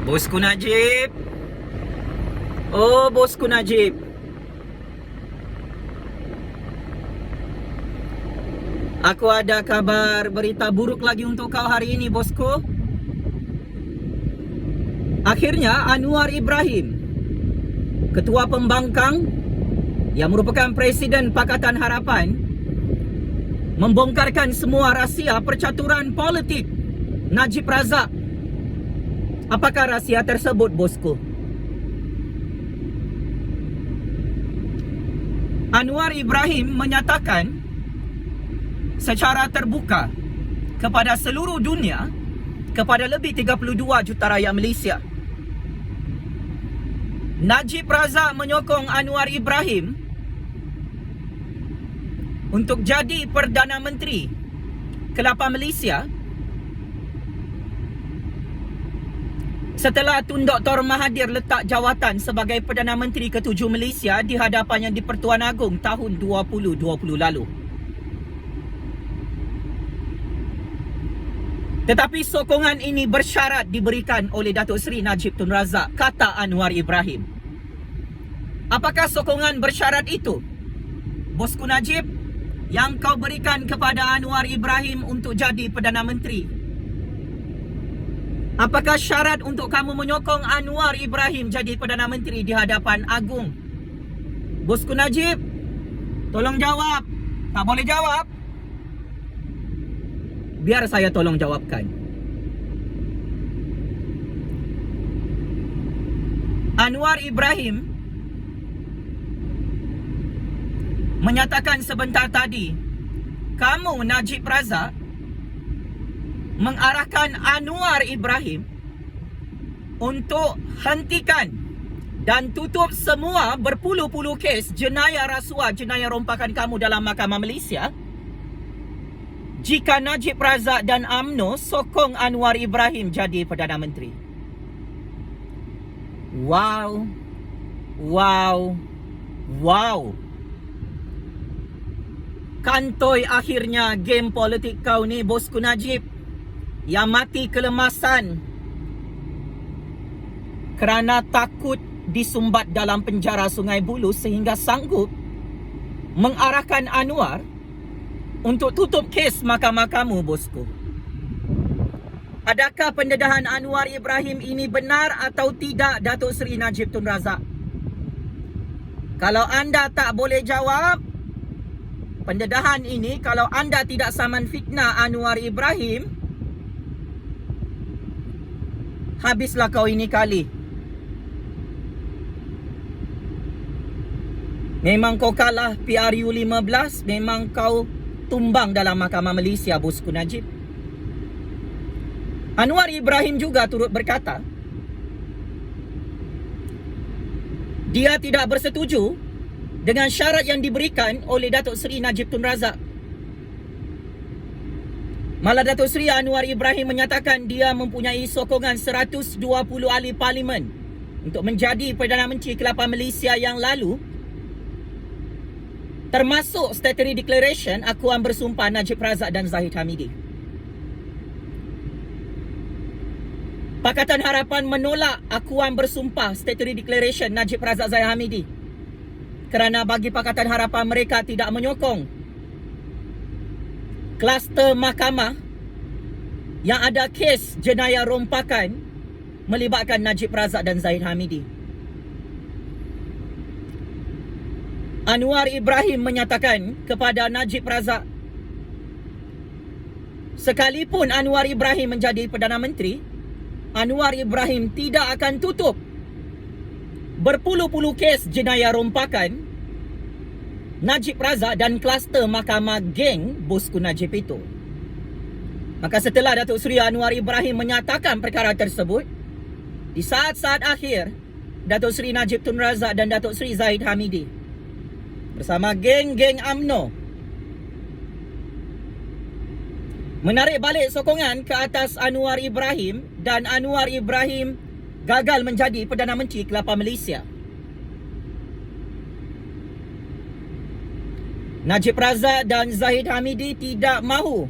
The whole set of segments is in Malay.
Bosku Najib. Oh, bosku Najib. Aku ada kabar berita buruk lagi untuk kau hari ini, bosku. Akhirnya Anwar Ibrahim, Ketua Pembangkang yang merupakan Presiden Pakatan Harapan, membongkarkan semua rahsia percaturan politik Najib Razak. Apakah rahsia tersebut, bosku? Anwar Ibrahim menyatakan secara terbuka kepada seluruh dunia, kepada lebih 32 juta rakyat Malaysia, Najib Razak menyokong Anwar Ibrahim untuk jadi Perdana Menteri ke-8 Malaysia setelah Tun Dr. Mahathir letak jawatan sebagai Perdana Menteri ke-7 Malaysia di hadapan Yang di-Pertuan Agong tahun 2020 lalu. Tetapi sokongan ini bersyarat diberikan oleh Datuk Seri Najib Tun Razak, kata Anwar Ibrahim. Apakah sokongan bersyarat itu, bosku Najib, yang kau berikan kepada Anwar Ibrahim untuk jadi Perdana Menteri? Apakah syarat untuk kamu menyokong Anwar Ibrahim jadi Perdana Menteri di hadapan Agong? Bosku Najib, tolong jawab. Tak boleh jawab, biar saya tolong jawabkan. Anwar Ibrahim menyatakan sebentar tadi, kamu Najib Razak mengarahkan Anwar Ibrahim untuk hentikan dan tutup semua berpuluh-puluh kes jenayah rasuah, jenayah rompakan kamu dalam Mahkamah Malaysia, jika Najib Razak dan UMNO sokong Anwar Ibrahim jadi Perdana Menteri. Wow. Wow. Wow. Kantoi akhirnya game politik kau ni, bosku Najib, yang mati kelemasan kerana takut disumbat dalam penjara Sungai Buloh sehingga sanggup mengarahkan Anwar untuk tutup kes mahkamah kamu, bosku. Adakah pendedahan Anwar Ibrahim ini benar atau tidak, Datuk Seri Najib Tun Razak? Kalau anda tak boleh jawab pendedahan ini, kalau anda tidak saman fitnah Anwar Ibrahim, habislah kau ini kali. Memang kau kalah PRU 15, memang kau tumbang dalam Mahkamah Malaysia, bosku Najib. Anwar Ibrahim juga turut berkata dia tidak bersetuju dengan syarat yang diberikan oleh Datuk Seri Najib Tun Razak. Malah Datuk Seri Anwar Ibrahim menyatakan dia mempunyai sokongan 120 ahli parlimen untuk menjadi Perdana Menteri ke-8 Malaysia yang lalu, termasuk Statutory Declaration akuan bersumpah Najib Razak dan Zahid Hamidi. Pakatan Harapan menolak akuan bersumpah Statutory Declaration Najib Razak Zahid Hamidi kerana bagi Pakatan Harapan mereka tidak menyokong kluster mahkamah yang ada kes jenayah rompakan melibatkan Najib Razak dan Zahid Hamidi. Anwar Ibrahim menyatakan kepada Najib Razak, sekalipun Anwar Ibrahim menjadi Perdana Menteri, Anwar Ibrahim tidak akan tutup berpuluh-puluh kes jenayah rompakan Najib Razak dan kluster mahkamah geng bosku Najib itu. Maka setelah Datuk Seri Anwar Ibrahim menyatakan perkara tersebut, di saat-saat akhir, Datuk Seri Najib Tun Razak dan Datuk Seri Zahid Hamidi bersama geng-geng UMNO menarik balik sokongan ke atas Anwar Ibrahim dan Anwar Ibrahim gagal menjadi Perdana Menteri ke-8 Malaysia. Najib Razak dan Zahid Hamidi tidak mahu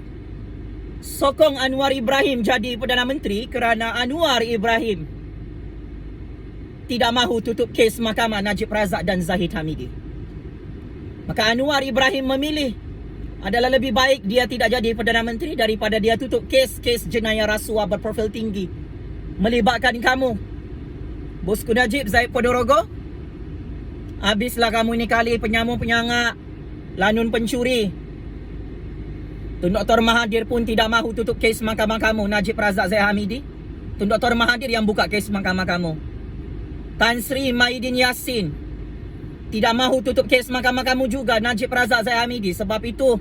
sokong Anwar Ibrahim jadi Perdana Menteri kerana Anwar Ibrahim tidak mahu tutup kes mahkamah Najib Razak dan Zahid Hamidi. Maka Anwar Ibrahim memilih adalah lebih baik dia tidak jadi Perdana Menteri daripada dia tutup kes jenayah rasuah berprofil tinggi melibatkan kamu, bosku Najib Zahid Ponorogo. Habislah kamu ni kali penyamun penyangak, lanun pencuri. Tun Dr. Mahathir pun tidak mahu tutup kes mahkamah kamu, Najib Razak Zahid Hamidi. Tun Dr. Mahathir yang buka kes mahkamah kamu. Tan Sri Maidin Yassin tidak mahu tutup kes mahkamah kamu juga, Najib Razak Zahid Hamidi. Sebab itu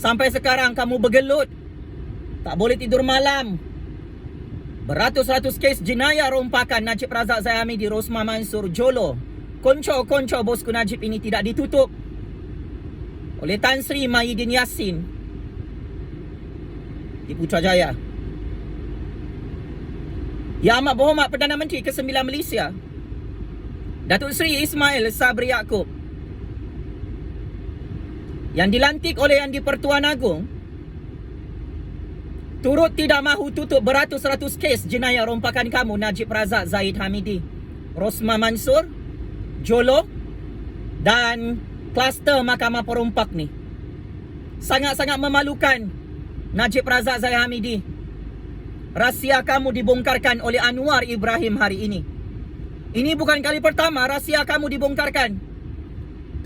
sampai sekarang kamu bergelut, tak boleh tidur malam. Beratus-ratus kes jenayah rompakan Najib Razak Zahid Hamidi, Rosmah Mansur, Jolo, konco-konco bosku Najib ini tidak ditutup oleh Tan Sri Maidin Yassin di Putrajaya. Yang Amat Berhormat Perdana Menteri ke-9 Malaysia, Datuk Seri Ismail Sabri Yaakob, yang dilantik oleh Yang di-Pertuan Agong, turut tidak mahu tutup beratus-ratus kes jenayah rompakan kamu, Najib Razak Zahid Hamidi, Rosmah Mansur, Jolo dan kluster Mahkamah Perompak ni. Sangat-sangat memalukan, Najib Razak Zahid Hamidi. Rahsia kamu dibongkarkan oleh Anwar Ibrahim hari ini. Ini bukan kali pertama rahsia kamu dibongkarkan.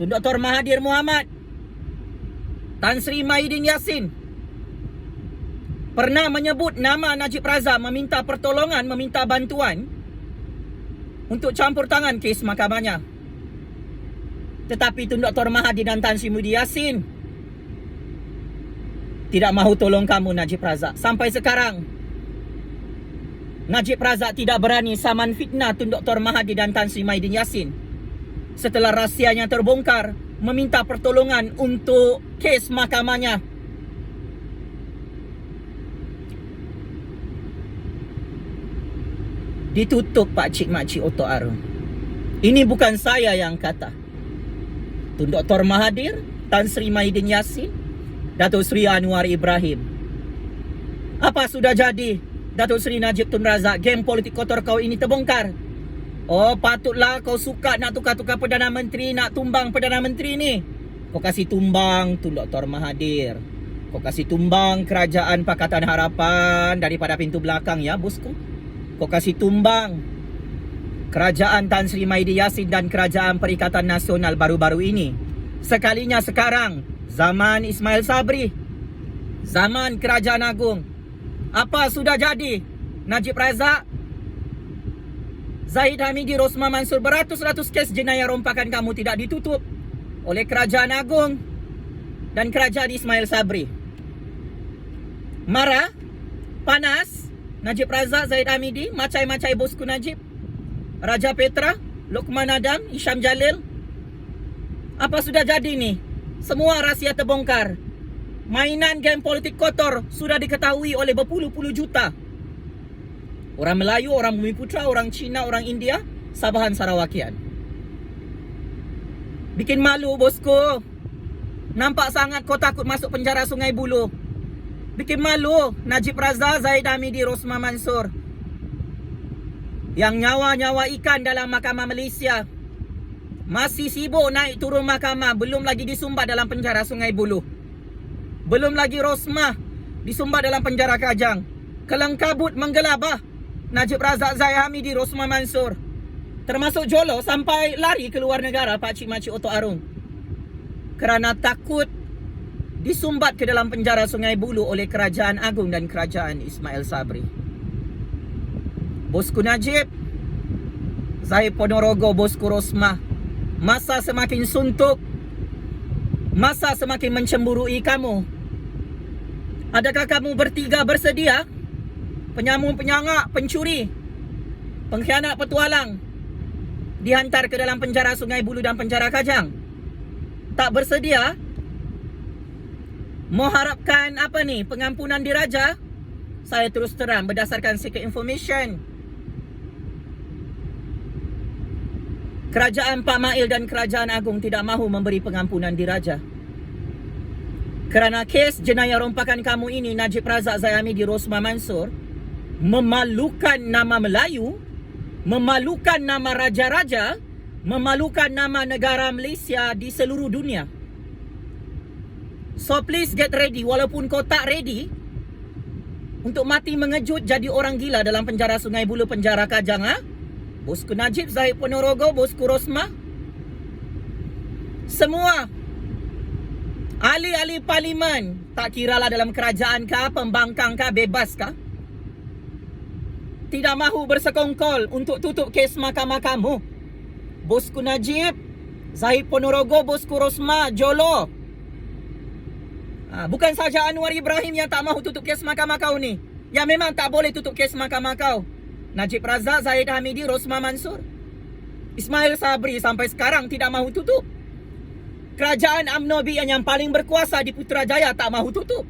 Tun Dr. Mahathir Mohamad, Tan Sri Maidin Yassin pernah menyebut nama Najib Razak, meminta pertolongan, meminta bantuan untuk campur tangan kes mahkamahnya. Tetapi Tun Dr. Mahathir dan Tan Sri Maidin Yassin tidak mahu tolong kamu, Najib Razak. Sampai sekarang Najib Razak tidak berani saman fitnah Tun Dr. Mahathir dan Tan Sri Maidin Yassin setelah rahsianya terbongkar, meminta pertolongan untuk kes mahkamahnya. Ditutup Pak Cik Makcik Otok Arum. Ini bukan saya yang kata. Tun Dr. Mahathir, Tan Sri Maidin Yassin, Datuk Seri Anwar Ibrahim. Apa sudah jadi Datuk Seri Najib Tun Razak? Geng politik kotor kau ini terbongkar. Oh, patutlah kau suka nak tukar-tukar Perdana Menteri, nak tumbang Perdana Menteri ni. Kau kasih tumbang Tun Dr. Mahathir. Kau kasih tumbang Kerajaan Pakatan Harapan daripada pintu belakang ya, bosku. Kau kasih tumbang Kerajaan Tan Sri Maidin Yassin dan Kerajaan Perikatan Nasional baru-baru ini. Sekalinya sekarang zaman Ismail Sabri, zaman Kerajaan Agung. Apa sudah jadi? Najib Razak Zahid Hamidi, Rosmah Mansur, beratus-ratus kes jenayah rompakan kamu tidak ditutup oleh Kerajaan Agung dan Kerajaan Ismail Sabri. Marah, panas, Najib Razak Zahid Hamidi, macai-macai bosku Najib, Raja Petra, Lokman Adam, Hisham Jalil. Apa sudah jadi ni? Semua rahsia terbongkar. Mainan geng politik kotor sudah diketahui oleh berpuluh-puluh juta orang Melayu, orang Bumiputra, orang Cina, orang India, Sabahan Sarawakian. Bikin malu bosku. Nampak sangat kau takut masuk penjara Sungai Buloh. Bikin malu Najib Razak Zahid Hamidi, Rosmah Mansur, yang nyawa-nyawa ikan dalam Mahkamah Malaysia masih sibuk naik turun mahkamah. Belum lagi disumbat dalam penjara Sungai Buloh. Belum lagi Rosmah disumbat dalam penjara Kajang. Kelang kabut menggelabah Najib Razak Zahid Hamidi, Rosmah Mansur, termasuk Jolo, sampai lari ke luar negara Pak Cik Makcik Otok Arum kerana takut disumbat ke dalam penjara Sungai Buloh oleh Kerajaan Agung dan Kerajaan Ismail Sabri. Bosku Najib Zahid Ponorogo, bosku Rosmah, masa semakin suntuk, masa semakin mencemburui kamu. Adakah kamu bertiga bersedia? Penyamun, penyangak, pencuri, pengkhianat petualang dihantar ke dalam penjara Sungai Buloh dan penjara Kajang. Tak bersedia? Mau harapkan apa ni? Pengampunan diraja? Saya terus terang berdasarkan secret information, Kerajaan Pak Mail dan Kerajaan Agung tidak mahu memberi pengampunan diraja. Kerana kes jenayah rompakan kamu ini, Najib Razak Zahid Hamidi, Rosmah Mansur, memalukan nama Melayu memalukan nama raja-raja, memalukan nama negara Malaysia di seluruh dunia. So please get ready, walaupun kau tak ready untuk mati mengejut jadi orang gila dalam penjara Sungai Buloh, penjara Kajang, ha? Bosku Najib, Zahid Ponorogo, bosku Rosmah, semua ahli-ahli parlimen, tak kiralah dalam kerajaan kah, pembangkang kah, bebas kah, tidak mahu bersekongkol untuk tutup kes mahkamah kamu. Bosku Najib, Zahid Ponorogo, bosku Rosmah, Jolo. Bukan saja Anwar Ibrahim yang tak mahu tutup kes mahkamah kau ni, yang memang tak boleh tutup kes mahkamah kau. Najib Razak, Zahid Hamidi, Rosmah Mansur, Ismail Sabri sampai sekarang tidak mahu tutup. Kerajaan UMNO yang paling berkuasa di Putrajaya tak mahu tutup.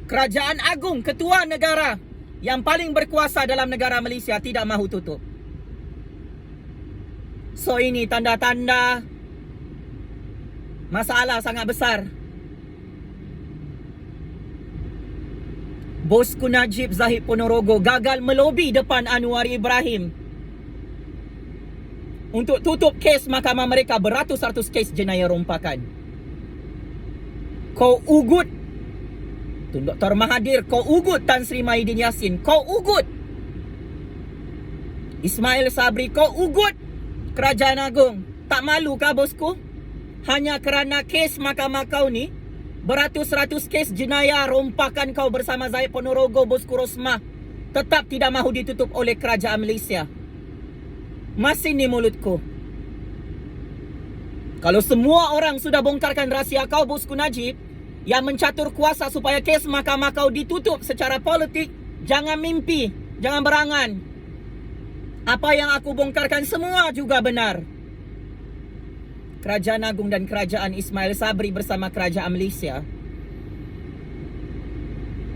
Kerajaan Agung, ketua negara yang paling berkuasa dalam negara Malaysia tidak mahu tutup. So ini tanda-tanda masalah sangat besar. Bosku Najib, Zahid Ponorogo gagal melobi depan Anwar Ibrahim untuk tutup kes mahkamah mereka, beratus-ratus kes jenayah rompakan. Kau ugut Tun Dr. Mahathir, kau ugut Tan Sri Mahyidin Yassin, kau ugut Ismail Sabri, kau ugut Kerajaan Agung. Tak malu kah bosku? Hanya kerana kes mahkamah kau ni, beratus-ratus kes jenayah rompakan kau bersama Zahid Ponorogo, bosku Rosmah, tetap tidak mahu ditutup oleh kerajaan Malaysia. Masih ni mulutku. Kalau semua orang sudah bongkarkan rahsia kau, bosku Najib, yang mencatur kuasa supaya kes mahkamah kau ditutup secara politik, jangan mimpi, jangan berangan. Apa yang aku bongkarkan semua juga benar. Kerajaan Agung dan Kerajaan Ismail Sabri bersama Kerajaan Malaysia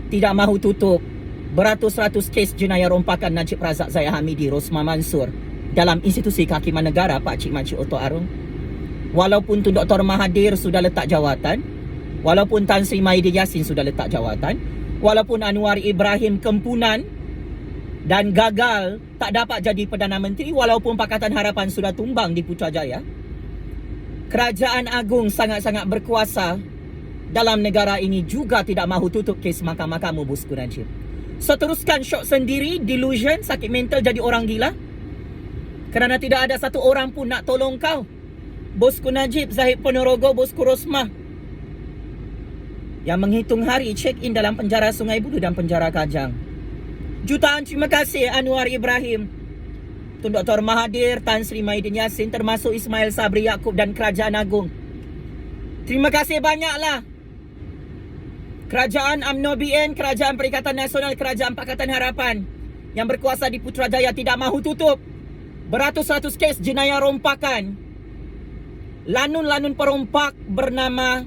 tidak mahu tutup beratus-ratus kes jenayah rompakan Najib Razak, Zahid Hamidi, Rosmah Mansur dalam institusi kehakiman negara Pak Cik Makcik Oto Arung. Walaupun Tun Dr. Mahathir sudah letak jawatan, walaupun Tan Sri Mahyidin Yassin sudah letak jawatan, walaupun Anwar Ibrahim kempunan dan gagal tak dapat jadi Perdana Menteri, walaupun Pakatan Harapan sudah tumbang di Putrajaya, Kerajaan Agung sangat-sangat berkuasa dalam negara ini juga tidak mahu tutup kes mahkamah kamu, bosku Najib. So teruskan syok sendiri, delusion, sakit mental, jadi orang gila kerana tidak ada satu orang pun nak tolong kau, bosku Najib, Zahid Ponorogo, bosku Rosmah, yang menghitung hari check in dalam penjara Sungai Buloh dan penjara Kajang. Jutaan terima kasih Anwar Ibrahim, Tun Dr. Mahathir, Tan Sri Mahyidin Yassin, termasuk Ismail Sabri Yaakob dan Kerajaan Agung. Terima kasih banyaklah Kerajaan UMNO BN, Kerajaan Perikatan Nasional, Kerajaan Pakatan Harapan yang berkuasa di Putrajaya tidak mahu tutup beratus-ratus kes jenayah rompakan. Lanun-lanun perompak bernama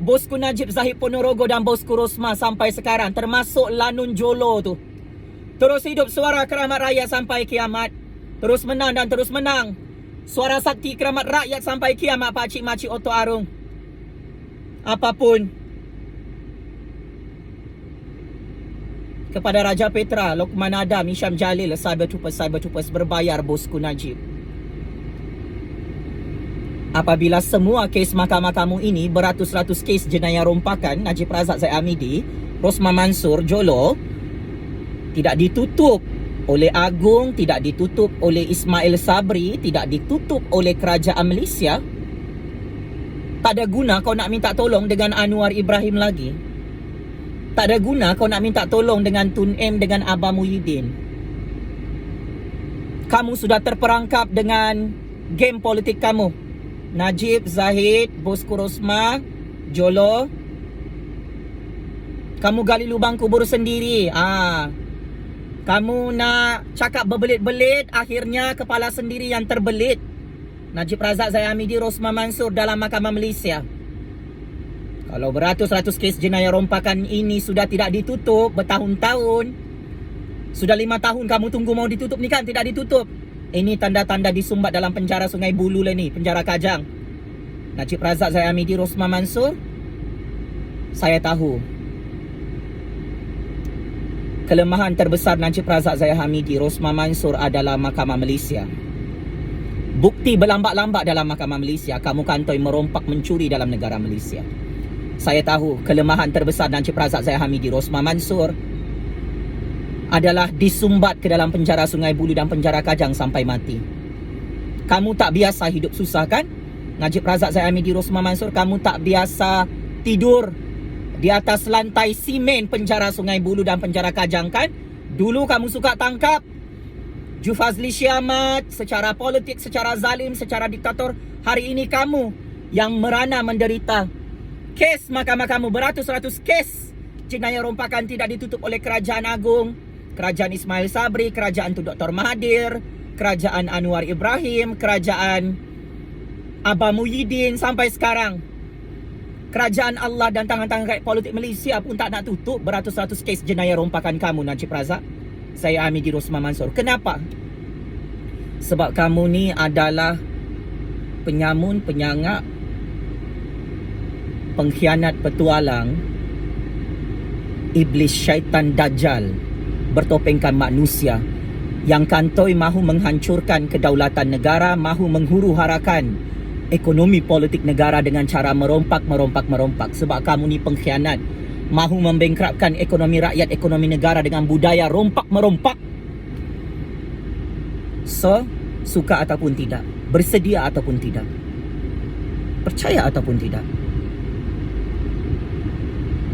bosku Najib, Zahid Ponorogo dan bosku Rosmah sampai sekarang, termasuk Lanun Jolo tu. Terus hidup suara keramat rakyat sampai kiamat. Terus menang dan terus menang. Suara sakti keramat rakyat sampai kiamat Pak Cik Makcik Oto Arung. Apapun. Kepada Raja Petra, Lokman Adam, Hisham Jalil, Cyber Troopers berbayar bosku Najib. Apabila semua kes mahkamah kamu ini, beratus-ratus kes jenayah rompakan Najib Razak, Zahid Hamidi, Rosmah Mansur, Jolo, tidak ditutup oleh Agung, tidak ditutup oleh Ismail Sabri, tidak ditutup oleh Kerajaan Malaysia, tak ada guna kau nak minta tolong dengan Anwar Ibrahim lagi. Tak ada guna kau nak minta tolong dengan Tun M, dengan Abah Muhyiddin. Kamu sudah terperangkap dengan game politik kamu. Najib, Zahid, bosku Rosmah, Jolo, kamu gali lubang kubur sendiri. Kamu nak cakap berbelit-belit, akhirnya kepala sendiri yang terbelit. Najib Razak, Zahid Hamidi, Rosmah Mansur dalam Mahkamah Malaysia. Kalau beratus-ratus kes jenayah rompakan ini sudah tidak ditutup bertahun-tahun, sudah 5 tahun kamu tunggu mau ditutup ni kan, tidak ditutup. Ini tanda-tanda disumbat dalam penjara Sungai Buloh lah ni, penjara Kajang. Najib Razak, Zahid Hamidi, Rosmah Mansur, saya tahu kelemahan terbesar Najib Razak Zahid Hamidi Rosmah Mansor adalah Mahkamah Malaysia. Bukti berlambak-lambak dalam Mahkamah Malaysia. Kamu kantoi merompak mencuri dalam negara Malaysia. Saya tahu kelemahan terbesar Najib Razak Zahid Hamidi Rosmah Mansor adalah disumbat ke dalam penjara Sungai Buloh dan penjara Kajang sampai mati. Kamu tak biasa hidup susah kan? Najib Razak Zahid Hamidi Rosmah Mansor, kamu tak biasa tidur di atas lantai simen penjara Sungai Buloh dan penjara Kajang kan? Dulu kamu suka tangkap Jufazli Syamat secara politik, secara zalim, secara diktator. Hari ini kamu yang merana menderita. Kes mahkamah kamu beratus-ratus kes jenayah rompakan tidak ditutup oleh Kerajaan Agung, Kerajaan Ismail Sabri, Kerajaan Tun Dr. Mahathir, Kerajaan Anwar Ibrahim, Kerajaan Abah Muhyiddin sampai sekarang. Kerajaan Allah dan tangan-tangan rakyat politik Malaysia pun tak nak tutup beratus-ratus kes jenayah rompakan kamu, Najib Razak Zahid Hamidi Rosmah Mansor. Kenapa? Sebab kamu ni adalah penyamun, penyangak, pengkhianat, petualang, iblis, syaitan, dajjal, bertopengkan manusia yang kantoi mahu menghancurkan kedaulatan negara, mahu menghuru-harakan ekonomi politik negara dengan cara merompak. Sebab kamu ni pengkhianat, mahu membengkrapkan ekonomi rakyat, ekonomi negara dengan budaya rompak-merompak. So, suka ataupun tidak, bersedia ataupun tidak, percaya ataupun tidak,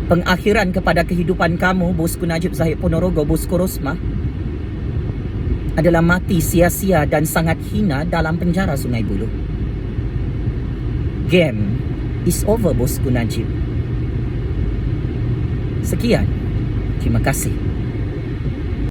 pengakhiran kepada kehidupan kamu, bosku Najib Zahid Ponorogo, bosku Rosmah, adalah mati sia-sia dan sangat hina dalam penjara Sungai Buloh. Game is over, bosku Najib. Sekian. Terima kasih.